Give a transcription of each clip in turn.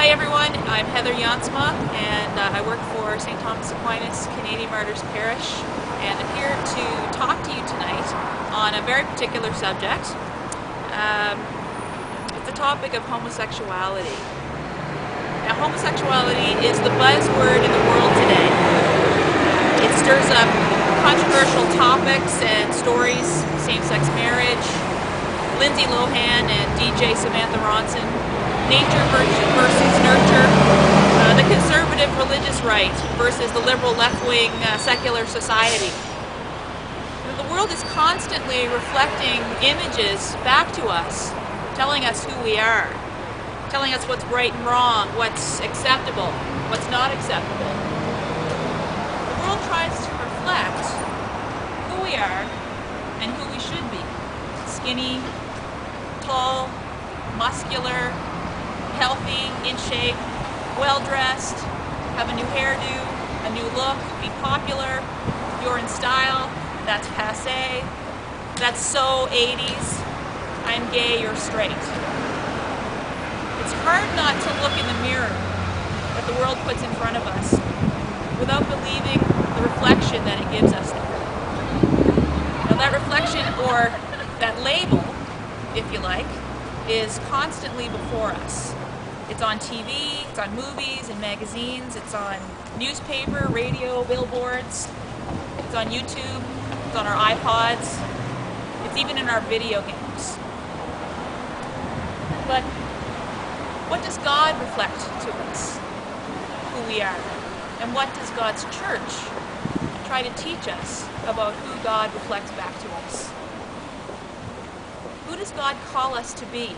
Hi everyone, I'm Heather Jansma and I work for St. Thomas Aquinas Canadian Martyrs Parish, and I'm here to talk to you tonight on a very particular subject. It's the topic of homosexuality. Now, homosexuality is the buzzword in the world today. It stirs up controversial topics and stories: same-sex marriage, Lindsay Lohan and DJ Samantha Ronson, nature versus nurture, the conservative religious right versus the liberal left-wing secular society. The world is constantly reflecting images back to us, telling us who we are, telling us what's right and wrong, what's acceptable, what's not acceptable. The world tries to reflect who we are and who we should be: skinny, tall, muscular, healthy, in shape, well-dressed, have a new hairdo, a new look, be popular. If you're in style, that's passé, that's so 80s, I'm gay, you're straight. It's hard not to look in the mirror that the world puts in front of us without believing the reflection that it gives us there. Now, that reflection, or that label, if you like, is constantly before us. It's on TV, it's on movies and magazines, it's on newspaper, radio, billboards, it's on YouTube, it's on our iPods, it's even in our video games. But what does God reflect to us, who we are? And what does God's church try to teach us about who God reflects back to us? Who does God call us to be?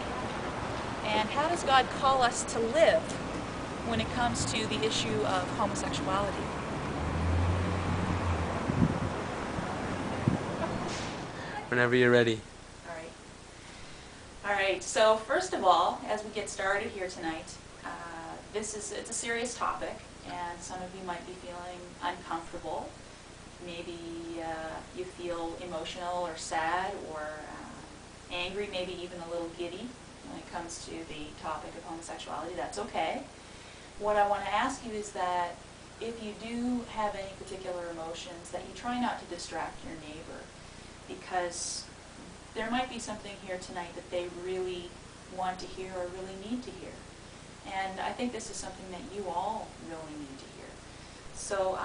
And how does God call us to live when it comes to the issue of homosexuality? Whenever you're ready. All right, so first of all, as we get started here tonight, it's a serious topic, and some of you might be feeling uncomfortable. Maybe you feel emotional or sad or angry, maybe even a little giddy when it comes to the topic of homosexuality. That's okay. What I want to ask you is that if you do have any particular emotions, that you try not to distract your neighbor, because there might be something here tonight that they really want to hear or really need to hear. And I think this is something that you all really need to hear. So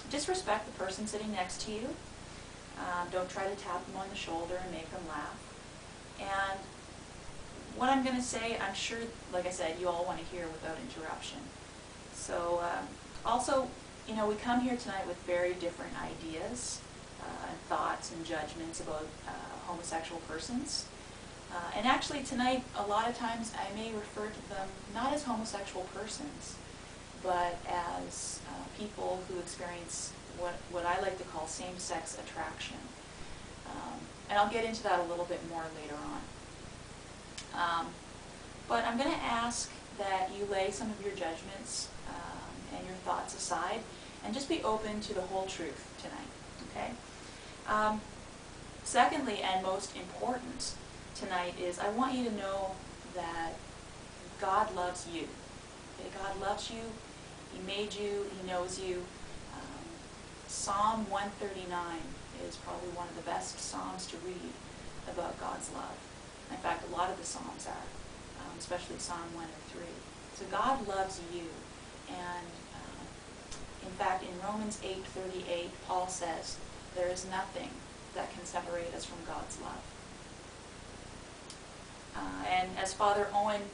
just respect the person sitting next to you. Don't try to tap them on the shoulder and make them laugh. And what I'm going to say, I'm sure, like I said, you all want to hear without interruption. So also, you know, we come here tonight with very different ideas and thoughts and judgments about homosexual persons. And actually tonight, a lot of times I may refer to them not as homosexual persons, but as people who experience what I like to call same-sex attraction. And I'll get into that a little bit more later on. But I'm going to ask that you lay some of your judgments and your thoughts aside and just be open to the whole truth tonight, okay? Secondly, and most important tonight, is I want you to know that God loves you. Okay? God loves you. He made you. He knows you. Psalm 139 is probably one of the best psalms to read about God's love. In fact, a lot of the psalms are, especially Psalm 1 and 3. So God loves you. And in fact, in Romans 8:38, Paul says, there is nothing that can separate us from God's love. And as Father Owen,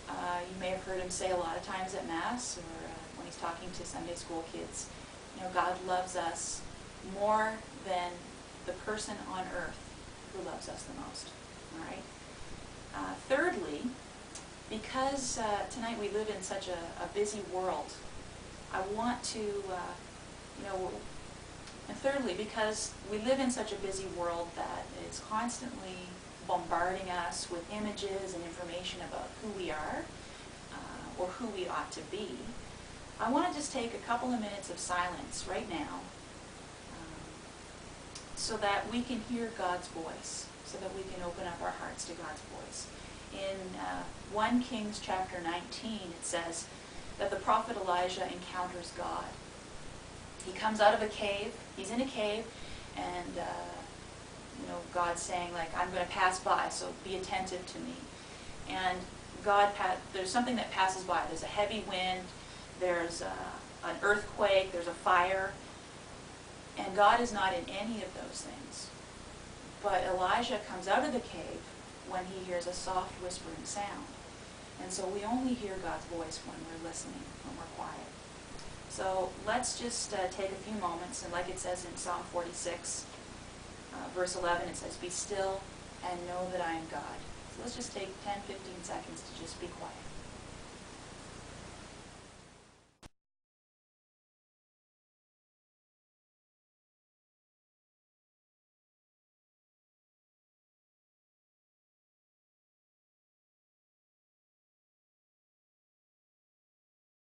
you may have heard him say a lot of times at Mass, or when he's talking to Sunday school kids, you know, God loves us more than the person on earth who loves us the most. All right. Thirdly, because tonight we live in such a busy world, I want to, and thirdly, because we live in such a busy world that it's constantly bombarding us with images and information about who we are or who we ought to be, I want to just take a couple of minutes of silence right now so that we can hear God's voice, so that we can open up our hearts to God's voice. In 1 Kings chapter 19, it says that the prophet Elijah encounters God. He comes out of a cave. He's in a cave, and God's saying, like, I'm going to pass by, so be attentive to me. And there's something that passes by. There's a heavy wind. There's an earthquake. There's a fire. And God is not in any of those things. But Elijah comes out of the cave when he hears a soft whispering sound. And so we only hear God's voice when we're listening, when we're quiet. So let's just take a few moments, and like it says in Psalm 46, verse 11, it says, "Be still and know that I am God." So let's just take 10, 15 seconds to just be quiet.